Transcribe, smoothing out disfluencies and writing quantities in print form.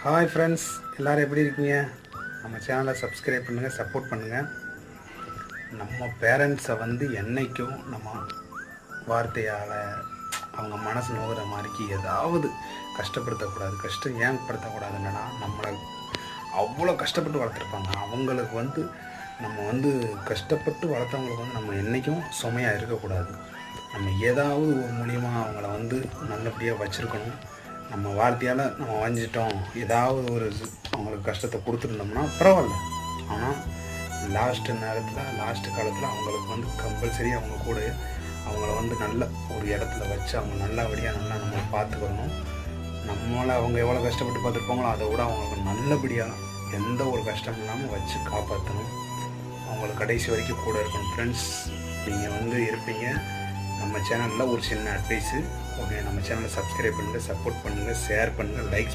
Hi friends, எல்லோரும் எப்படி இருக்கீங்க? நம்ம சேனலை சப்ஸ்கிரைப் பண்ணுங்கள், சப்போர்ட் பண்ணுங்கள். நம்ம பேரண்ட்ஸை என்றைக்கும் நம்ம வார்த்தையால் அவங்க மனசு நோகிற மாதிரிக்கு ஏதாவது கஷ்டப்படுத்தக்கூடாது. கஷ்டம் ஏன் படுத்தக்கூடாதுன்னா, நம்மளை அவ்வளோ கஷ்டப்பட்டு வளர்த்துருப்பாங்க. அவங்களுக்கு நம்ம கஷ்டப்பட்டு வளர்த்தவங்களுக்கு நம்ம என்றைக்கும் சுமையாக இருக்கக்கூடாது. நம்ம ஏதாவது ஒரு மூலியமாக அவங்கள நல்லபடியாக வச்சுருக்கணும். நம்ம வார்த்தையால் நம்ம வஞ்சிட்டோம், ஏதாவது ஒரு அவங்களுக்கு கஷ்டத்தை கொடுத்துருந்தோம்னா பரவாயில்ல. ஆனால் லாஸ்ட்டு காலத்தில் அவங்களுக்கு கம்பல்சரி அவங்க கூட அவங்கள நல்ல ஒரு இடத்துல வச்சு அவங்க நல்லபடியாக நம்மளை பார்த்துக்கணும். நம்மளை அவங்க எவ்வளோ கஷ்டப்பட்டு பார்த்துருப்பாங்களோ அதை விட அவங்களுக்கு நல்லபடியாக எந்த ஒரு கஷ்டம் இல்லாமல் வச்சு காப்பாற்றணும். அவங்களுக்கு கடைசி வரைக்கும் கூட இருக்கணும். ஃப்ரெண்ட்ஸ், நீங்கள் இருப்பீங்க. நம்ம சேனலில் ஒரு சின்ன அட்வைஸு. ஓகே, நம்ம சேனலை சப்ஸ்கிரைப் பண்ணுங்கள், சப்போர்ட் பண்ணுங்கள், ஷேர் பண்ணுங்கள், லைக்ஸ்